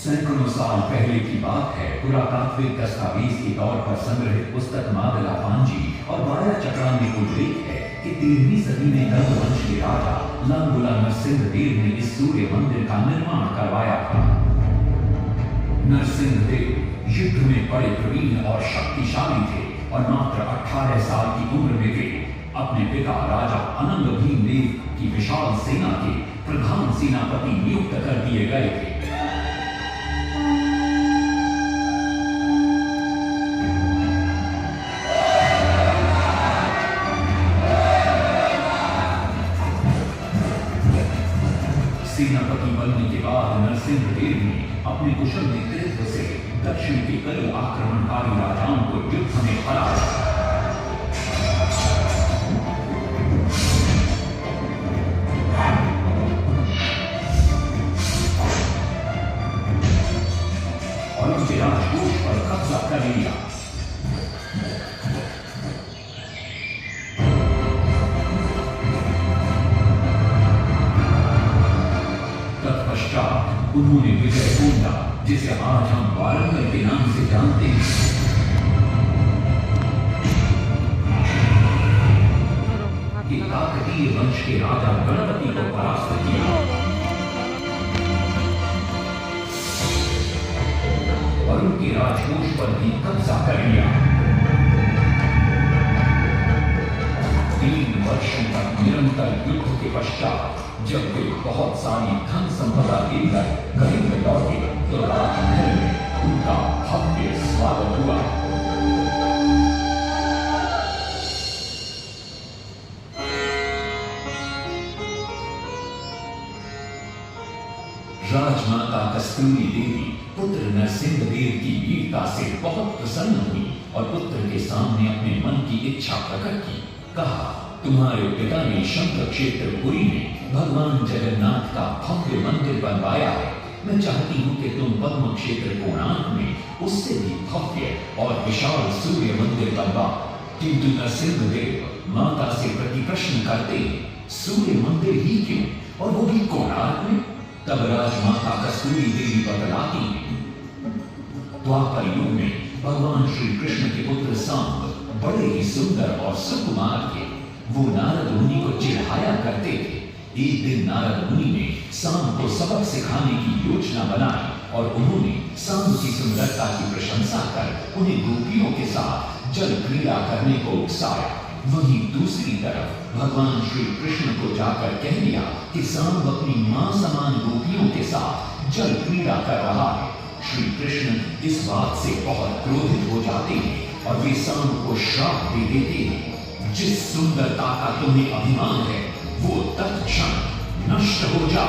सैकड़ों साल पहले की बात है। पुरातात्विक दस्तावेज के तौर पर संग्रहित पुस्तक मादला पांजी और वाया चक्रान में उल्लेख है कि 13वीं सदी में गंग वंश के राजा लांगुला नरसिंहदेव ने इस सूर्य मंदिर का निर्माण करवाया था। नरसिंहदेव युद्ध में बड़े प्रवीण और शक्तिशाली थे और मात्र 18 साल की उम्र में वे अपने पिता राजा अनंग भीमदेव की विशाल सेना के प्रधान सेनापति नियुक्त कर दिए गए थे। सेनापति बनने के बाद नरसिंहदेव ने अपने कुशल नेतृत्व से दक्षिण के कई आक्रमणकारी राजाओं को युद्ध में हराया। और उनके राजकोष पर कब्जा कर लिया। तत्पश्चात उन्होंने विजय गोंदा, जिसे आज हम वारंगल के नाम से जानते हैं, कि काकतीय वंश के राजा गणपति को परास्त किया और उनके राजकोष पर भी कब्जा कर लिया। 3 वर्षों तक निरंतर युद्ध के पश्चात जब वे बहुत सारी धन संपदा लेकर कलिंग लौटे तो राजमहल में उनका भव्य स्वागत हुआ। राजमाता कस्तूरी देवी पुत्र नरसिंहदेव की वीरता से बहुत प्रसन्न हुई और पुत्र के सामने अपने मन की इच्छा प्रकट की। कहा, तुम्हारे पिता ने शंकर क्षेत्र पुरी में भगवान जगन्नाथ का भव्य मंदिर बनवाया है। मैं चाहती हूँ कि तुम पद्म क्षेत्र कोणार्क में उससे भी भव्य और विशाल सूर्य मंदिर बनवाओ। किंतु नरसिंहदेव माता से प्रति प्रश्न करते, सूर्य मंदिर ही क्यों, और वो भी कोणार्क में? तब राजमाता कस्तूरी देवी बतलाती, द्वापर युग में भगवान श्री कृष्ण के पुत्र सांब बड़े ही सुंदर और सुकुमार थे। वो नारद मुनि को चिढ़ाया करते थे। एक दिन नारद मुनि ने सांब को सबक सिखाने की योजना बनाई और उन्होंने सांब की सुंदरता की प्रशंसा कर उन्हें गोपियों के साथ जल क्रीड़ा करने को उकसाया। वहीं दूसरी तरफ भगवान श्री कृष्ण को जाकर कह दिया कि सांब अपनी मां समान गोपियों के साथ जल क्रीड़ा कर रहा है। श्री कृष्ण इस बात से बहुत क्रोधित हो जाते हैं और वे सांब को श्राप दे देते हैं, जिस सुंदरता का तुम्हें अभिमान है वो तत्क्षण नष्ट हो जा।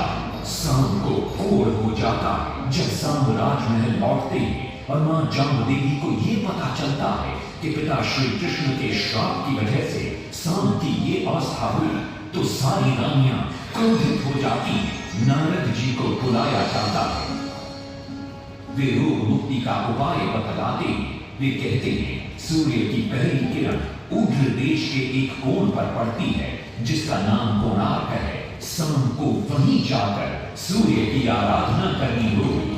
सांब को घोर हो जाता है। जब सांब राजमहल लौटते हैं और मां जाम्बदेवी को ये पता चलता है कि पिता श्री कृष्ण के श्राप की वजह से सांब की ये अवस्था हुई, तो सारी रानियां क्रोधित हो जाती। नारद जी को बुलाया जाता है। वे रोग मुक्ति का उपाय बतलाते हैं। वे कहते हैं, सूर्य की पहली किरण उग्र देश के एक कोण पर पड़ती है जिसका नाम कोणार्क है। शाम को वहीं जाकर सूर्य की आराधना करनी होगी।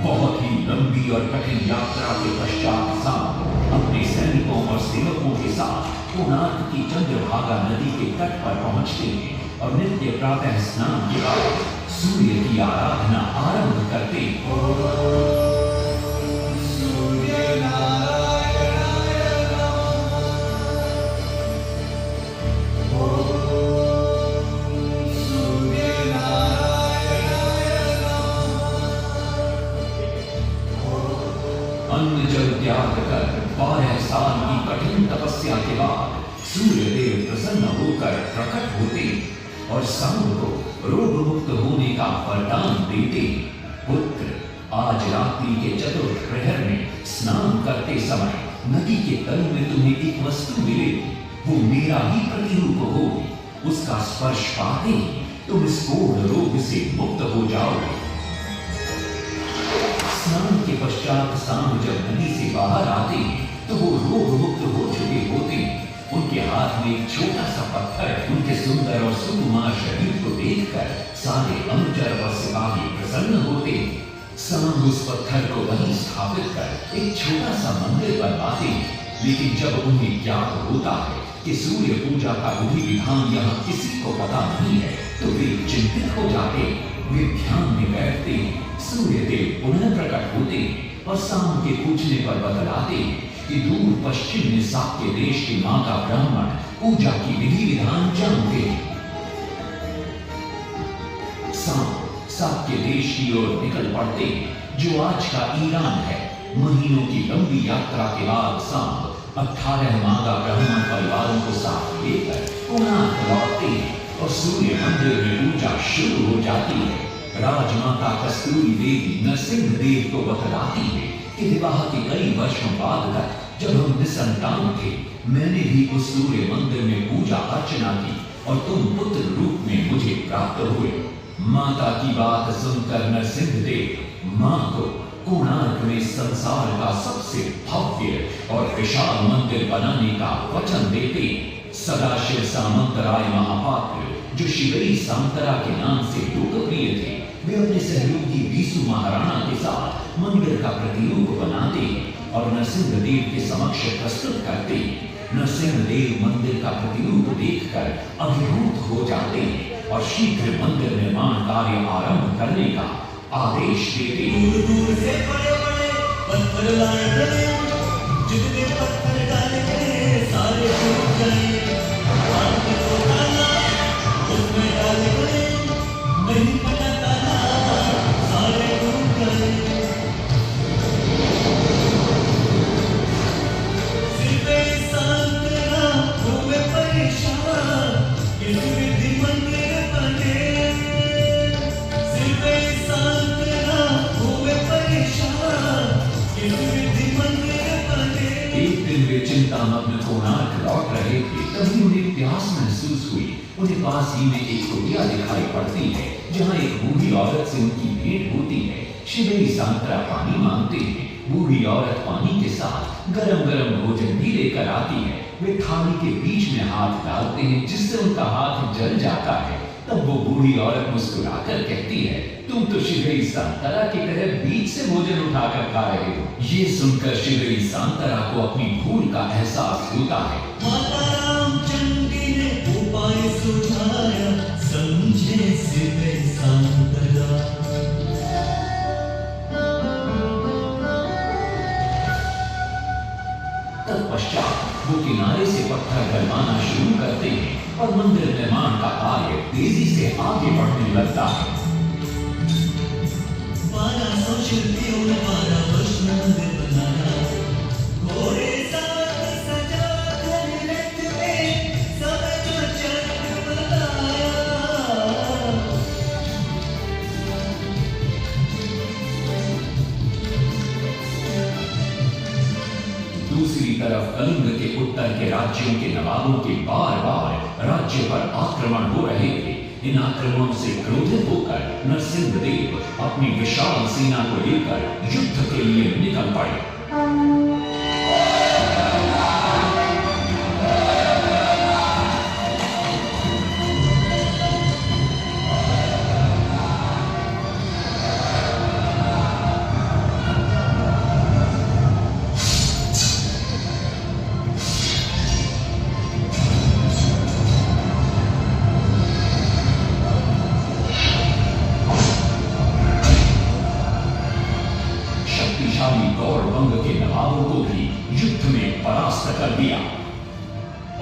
बहुत ही लंबी और कठिन यात्रा के पश्चात शाम अपने सैनिकों और सेवकों के साथ कोणार्क की चंद्रभागा नदी के तट पर पहुंचते हैं और नित्य प्रातः स्नान के बाद सूर्य की आराधना आरंभ करते हैं। अन्न जल त्याग कर 12 साल की कठिन तपस्या के बाद सूर्यदेव प्रसन्न होकर प्रकट होते और सांब को रोग मुक्त होने का वरदान देते। पुत्र, आज रात्रि के चतुर्थ प्रहर में स्नान करते समय नदी के तल में तुम्हें एक वस्तु मिलेगी। वो मेरा ही प्रतिरूप होगी। उसका स्पर्श पाते ही तुम इस कोढ़ रोग से मुक्त हो जाओगे। स्नान के पश्चात सांब जब नदी से बाहर आते हैं तो वो रोग मुक्त हो चुके होते हैं। उनके हाथ में एक छोटा सा पत्थर उनके सुंदर और सुकुमार शरीर को देखकर सारे अनुचर और सिपाही प्रसन्न होते हैं। सांब उस पत्थर को वहीं स्थापित कर एक छोटा सा मंदिर बनवाते हैं। लेकिन जब उन्हें ज्ञात होता है कि सूर्य पूजा का विधि विधान यहाँ किसी को पता नहीं है तो वे चिंतित हो जाते हैं। वे ध्यान में बैठते हैं। सूर्य देव पुनः प्रकट होते हैं और सांब के पूछने पर बतलाते हैं कि दूर पश्चिम में साक्य देश के माता ब्राह्मण पूजा की विधि विधान जानते हैं। सांब साक्य देश की ओर निकल पड़ते हैं जो आज का ईरान है। महीनों की लंबी यात्रा के बाद सांब 18 मादा ब्राह्मण परिवारों को साथ लेकर कोणार्क लौटते हैं और सूर्य मंदिर में पूजा शुरू हो जाती है। राजमाता कस्तूरी देवी नरसिंह देव को बतलाती है कि विवाह के कई वर्षों बाद तक जब हम निसंतान थे मैंने भी उस सूर्य मंदिर में पूजा अर्चना की और तुम पुत्र रूप में मुझे प्राप्त हुए। माता की बात सुनकर नरसिंह देव मां को कोणार्क में संसार का सबसे भव्य और विशाल मंदिर बनाने का वचन देते। सदाशिव सामंतराय महापात्र जो शिवई सांतरा के नाम से लोकप्रिय थे वे अपने सहयोगी बीसू महाराणा के साथ मंदिर का प्रतिरूप बनाते और नरसिंह देव के समक्ष प्रस्तुत करते। नरसिंह देव मंदिर का प्रतिरूप देखकर अभिभूत हो जाते हैं और शीघ्र मंदिर निर्माण कार्य आरंभ करने का आदेश देते। दूर दूर से बड़े बड़े पत्थर लाए गए, जितने पत्थर डाले गए सारे टूट गए। पानी को डाला उसमें डाले गए, नहीं पता डाला सारे टूट गए। सिर्फ सांतरा हुए परेशान, किस विधि मंदिर बने। सिर्फ सांतरा हुए परेशान, किस विधि मंदिर बने। एक दिन वे चिंतामग्न कोणार्क लौट रहे थे तभी उन्हें प्यास महसूस हुई। उन्हें पास ही में एक कुटिया दिखाई पड़ती है जहाँ एक बूढ़ी औरत से उनकी भेंट होती है। शिवई सांतरा पानी मांगते हैं। बूढ़ी औरत पानी के साथ गरम गरम भोजन भी लेकर आती है। वे थाली के बीच में हाथ डालते हैं जिससे उनका हाथ जल जाता है। तब वो बूढ़ी औरत मुस्कुराकर कहती है तुम तो शिवई सांतरा की तरह बीच से भोजन उठाकर खा रहे हो। ये सुनकर शिवई सांतरा को अपनी भूल का एहसास होता है। माता रामचंद्री ने उपाय सुझाया, समझे सिर्फ सांतरा। तत्पश्चात वो किनारे से पत्थर डलवाना शुरू करते हैं और मंदिर निर्माण का कार्य तेजी से आगे बढ़ने लगता है। 1200 शिल्पियों ने 12 वर्ष में मंदिर बनाया। घोड़े साथ सजा कर रथ में सब जो चक्र बनाया। दूसरी तरफ कलिंग के उत्तर के राज्यों के नवाबों के बार बार राज्य पर आक्रमण हो रहे थे। इन आक्रमणों से क्रोधित होकर नरसिंह देव अपनी विशाल सेना को लेकर युद्ध के लिए निकल पड़े। शक्तिशाली गौरवंग के नवाबों को भी युद्ध में परास्त कर दिया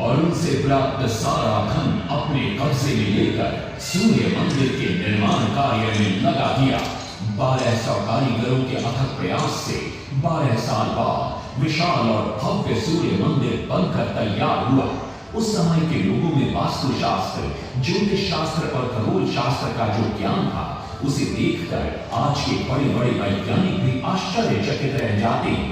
और उनसे प्राप्त सारा धन अपने कब्जे में लेकर सूर्य मंदिर के निर्माण कार्य में लगा दिया। 1200 कारीगरों के अथक प्रयास से 12 साल बाद विशाल और भव्य सूर्य मंदिर बनकर तैयार हुआ। उस समय के लोगों में वास्तुशास्त्र, ज्योतिष शास्त्र और खगोल शास्त्र का जो ज्ञान था उसे देखकर आज के बड़े बड़े वैज्ञानिक भी आश्चर्यचकित रह जाते हैं।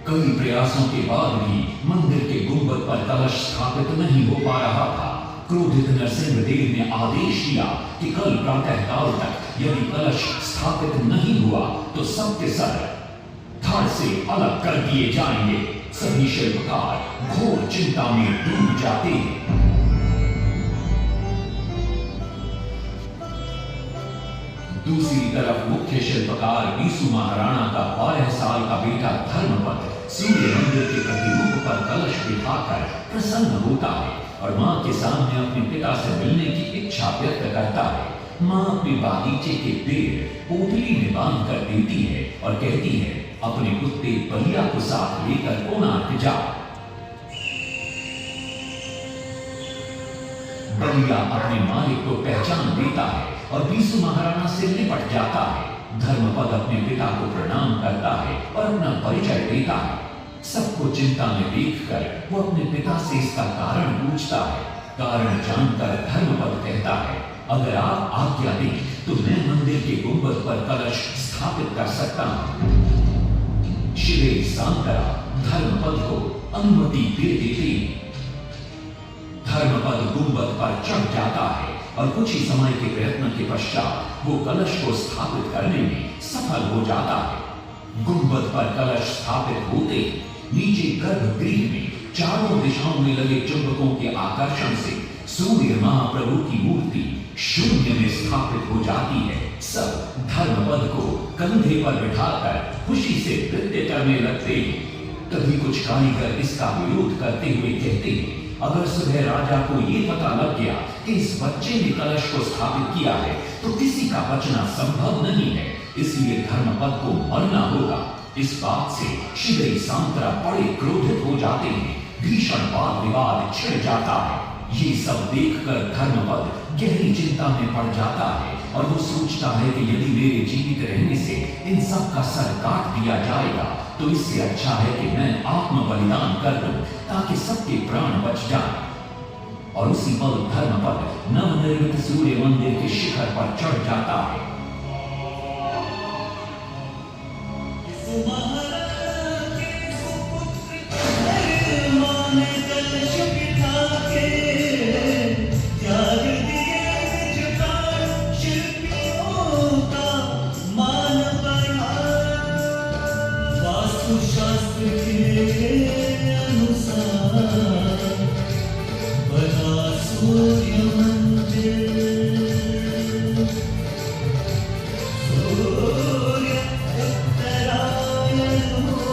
कई प्रयासों के बाद भी मंदिर के गुंबद पर कलश स्थापित नहीं हो पा रहा था। क्रोधित नरसिंह देव ने आदेश दिया कि कल प्रातः काल तक यदि कलश स्थापित नहीं हुआ तो सब के सब धड़ से अलग कर दिए जाएंगे। सभी शिल्पकार घोर चिंता में डूब जाते हैं। दूसरी तरफ मुख्य शिल्पकार बीसू महाराणा का 12 साल का बेटा धर्मपद सूर्य मंदिर के प्रतिरूप पर कलश बिठाकर प्रसन्न होता है और मां के सामने अपने पिता से मिलने की इच्छा व्यक्त करता है। मां अपने बागीचे के पेड़ पोटली में बांध कर देती है और कहती है, अपने कुत्ते बलिया को साथ लेकर कोणार्क जा। बलिया अपने मालिक को पहचान देता है और बीसू महाराणा से निपट जाता है। धर्मपद अपने पिता को प्रणाम करता है और अपना परिचय देता है। सबको चिंता में देखकर वो अपने पिता से इसका कारण पूछता है। कारण जानकर धर्मपद कहता है, अगर आप आज्ञा दें तो मैं मंदिर के गुंबद पर कलश स्थापित कर सकता हूं। शिवे सांतरा धर्मपद को अनुमति दे देते हैं। धर्मपद गुंबद पर चढ़ जाता है और कुछ ही समय के प्रयत्न के पश्चात वो कलश को स्थापित करने में सफल हो जाता है। गुंबद पर कलश स्थापित होते नीचे गर्भगृह में चारों दिशाओं में लगे चुंबकों के आकर्षण से सूर्य महाप्रभु की मूर्ति शून्य में स्थापित हो जाती है। सब धर्मपद को कंधे पर बिठाकर खुशी से नृत्य करने लगते हैं। तभी कुछ कारीगर इसका विरोध करते हुए कहते हैं, अगर सुबह राजा को ये पता लग गया कि इस बच्चे ने कलश को स्थापित किया है तो किसी का बचना संभव नहीं है, इसलिए धर्मपद को मरना होगा। इस बात से शिवई सांतरा बड़े क्रोधित हो जाते हैं। भीषण वाद विवाद छिड़ जाता है। ये सब देखकर धर्मपद गहरी चिंता में पड़ जाता है और वो सोचता है कि यदि मेरे जीवित रहने से इन सब का सर काट दिया जाएगा तो इससे अच्छा है कि मैं आत्म बलिदान कर दूं ताकि सबके प्राण बच जाएं। और उसी पल धर्मपद नवनिर्मित सूर्य मंदिर के शिखर पर चढ़ जाता है। शास्त्र के अनुसार बना सूर्य मंदिर। सूर्य उत्तरायण हो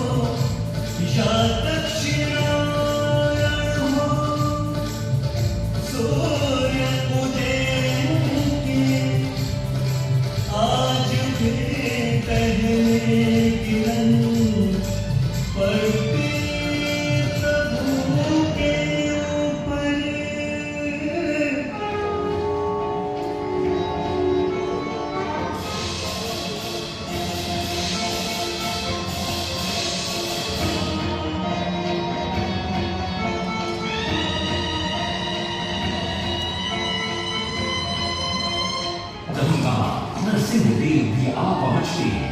या दक्षिणायण हो, सूर्य उदय के आज भी पहले किरण नरसिंह देव भी आ पहुंचते हैं।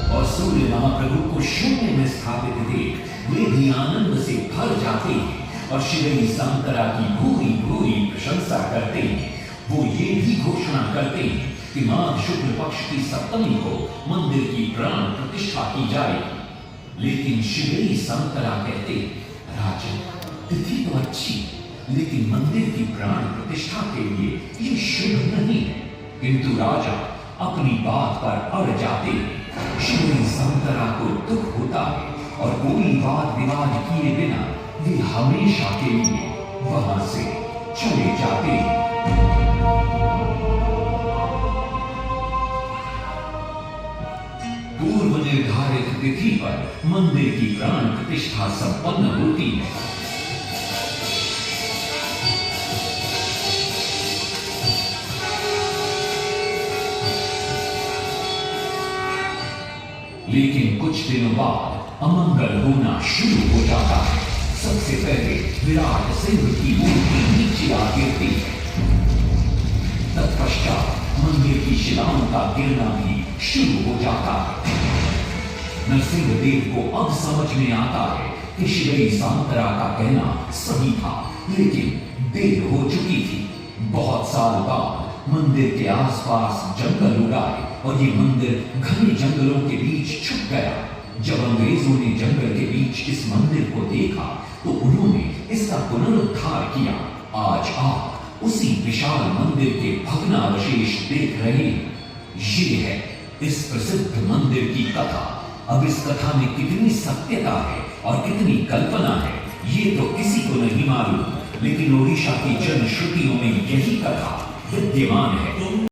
और सूर्य महाप्रभु को शून्य में स्थापित देख वे भी आनंद से भर जाते हैं और शिवई सांतरा की भूरी भूरी प्रशंसा करते हैं। वो ये भी घोषणा करते हैं कि माघ शुक्ल पक्ष की सप्तमी को मंदिर की प्राण प्रतिष्ठा की जाएगी। लेकिन शिवई सांतरा कहते, राजन तिथि तो अच्छी, लेकिन मंदिर की प्राण प्रतिष्ठा के लिए ये शुभ नहीं है। किंतु राजा अपनी बात पर अड़ जाते हैं। शिवई सांतरा को दुख होता है और कोई वाद विवाद किए बिना वे हमेशा के लिए वहां से चले जाते हैं। पूर्व निर्धारित तिथि पर मंदिर की प्राण प्रतिष्ठा संपन्न होती है। लेकिन कुछ दिनों बाद अमंगल होना शुरू हो जाता है। सबसे पहले विराट सिंह की मूर्ति नीचे आ गिरती है। तत्पश्चात मंदिर की शिलाओं का गिरना भी शुरू हो जाता है। नरसिंह देव को अब समझ में आता है कि शिवई सांतरा का कहना सही था, लेकिन देर हो चुकी थी। बहुत साल बाद मंदिर के आसपास जंगल उगाए और ये मंदिर घने जंगलों के बीच छुप गया। जब अंग्रेजों ने जंगल के बीच इस मंदिर को देखा तो उन्होंने इसका पुनरुद्धार किया। आज आप उसी विशाल मंदिर के भग्नावशेष देख रहे हैं। ये है इस प्रसिद्ध मंदिर की कथा। अब इस कथा में कितनी सत्यता है और कितनी कल्पना है ये तो किसी को नहीं मालूम, लेकिन ओडिशा की जनश्रुतियों में यही कथा विद्यमान है।